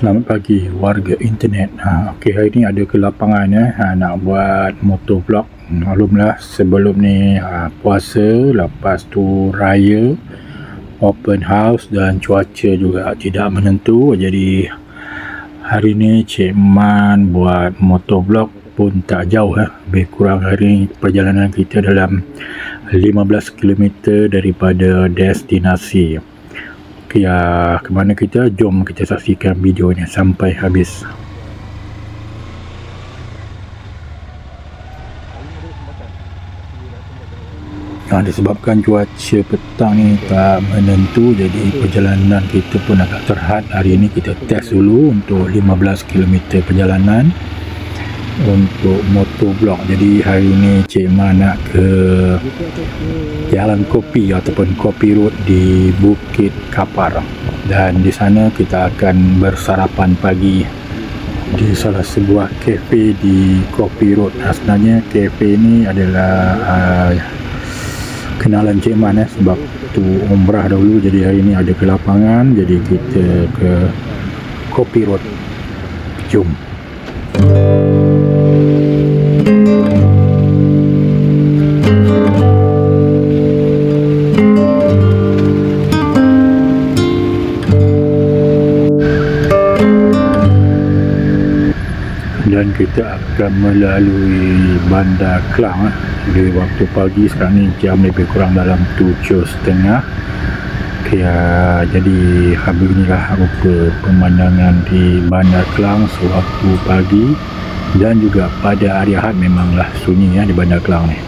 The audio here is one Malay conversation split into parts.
Selamat pagi warga internet. Okey, hari ni ada ke lapangan nak buat motovlog. Maklumlah sebelum ni puasa, lepas tu raya, open house dan cuaca juga tidak menentu. Jadi hari ni Cik Man buat motovlog pun tak jauh lebih kurang hari ni perjalanan kita dalam 15 km daripada destinasi. Ke mana kita? Jom kita saksikan videonya sampai habis. Disebabkan cuaca petang ni tak menentu, jadi perjalanan kita pun agak terhad. Hari ini kita test dulu untuk 15 km perjalanan untuk motovlog. Jadi hari ini Cik Man nak ke Jalan Kopi ataupun Kopi Road di Bukit Kapar, dan di sana kita akan bersarapan pagi di salah sebuah kafe di Kopi Road. Sebenarnya kafe ini adalah kenalan Cik Man sebab tu umrah dahulu, jadi hari ini ada ke lapangan, jadi kita ke Kopi Road. Jom. Dan kita akan melalui Bandar Klang di waktu pagi. Sekarang ni jam lebih kurang dalam 7.30. Jadi beginilah rupa pemandangan di Bandar Klang sewaktu pagi, dan juga pada hari Ahad memanglah sunyi di Bandar Klang ni.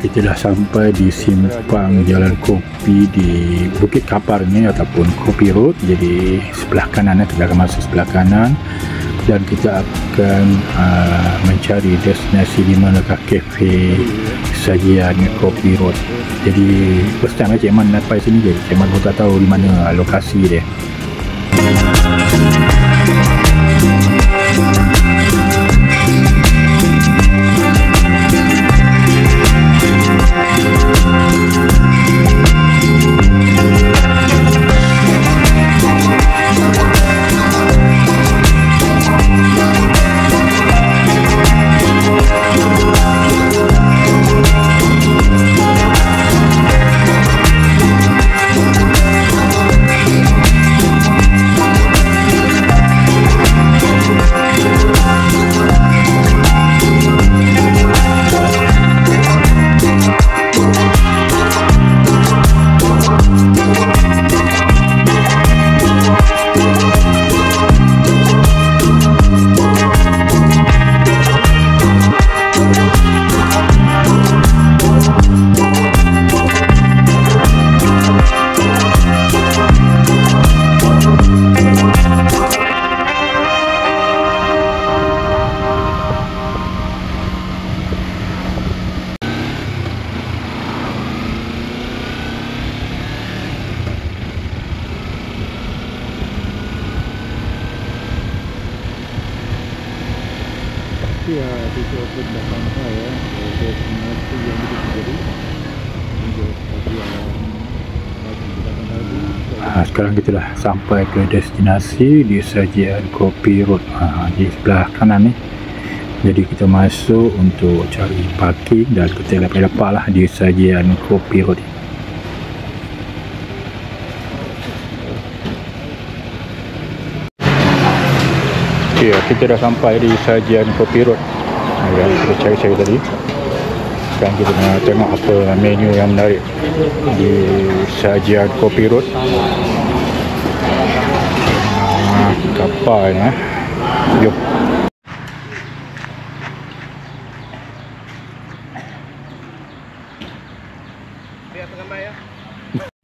kita dah sampai di simpang Jalan Kopi di Bukit Kapar ni ataupun Kopi Road. Jadi sebelah kanan, kita akan masuk sebelah kanan dan kita akan mencari destinasi di manakah kafe sajian Kopi Road. Jadi first time Cik Man sampai sini, jadi Cik Man pun tak tahu di mana lokasi dia. Ya, itu pun dah sampai ya. Destinasi yang kita tuju. Sekarang kita dah sampai ke destinasi di sajian Kopi Road. Di sebelah kanan ni. Jadi kita masuk untuk cari parking dan kita lepak-lepak lah di sajian Kopi Road. Ya, kita dah sampai di sajian Kopi Road yang kita cari-cari tadi. Sekarang kita nak tengok apa menu yang menarik di sajian Kopi Road. Kapal ni jom.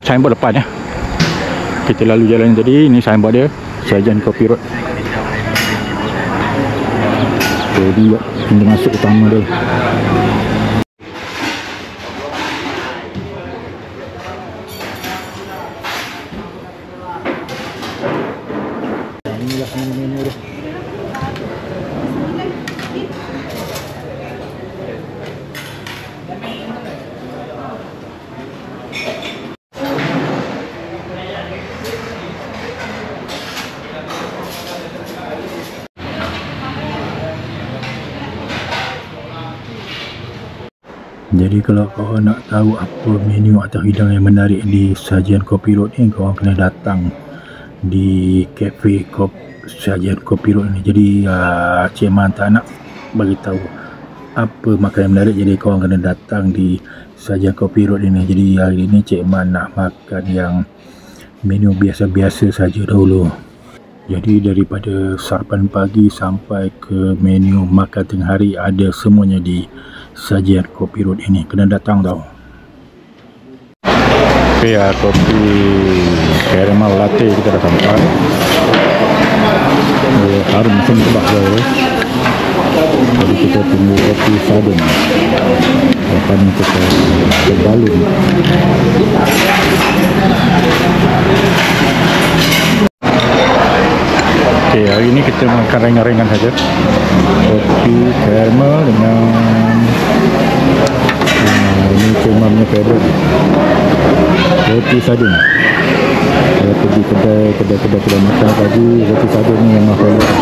Signboard depan ya. Kita lalu jalan tadi, ini signboard dia, sajian Kopi Road. Jadi pintu masuk utama dia. Inilah menu dia. Jadi kalau korang nak tahu apa menu atau hidangan yang menarik di sajian Kopi Road ni, korang kena datang di kafe sajian Kopi Road ni. Jadi Cik Man tak nak bagi tahu apa makanan yang menarik, jadi korang kena datang di sajian Kopi Road ini. Jadi hari ni Cik Man nak makan yang menu biasa-biasa saja dahulu. Jadi daripada sarapan pagi sampai ke menu makan tengah hari ada semuanya di sajian Kopi Road ini. Kena datang tau. Okay, kopi caramel latte kita dah sampai. Harum mesin sebab dia. Jadi kita tunggu kopi sardin. Lepas ni kita balun. Okay, hari ni kita makan ringan-ringan saja. Kopi caramel dengan ini cuma punya favorite, roti sardin. Saya pergi kedai makan tadi, roti sardin ni memang favorite.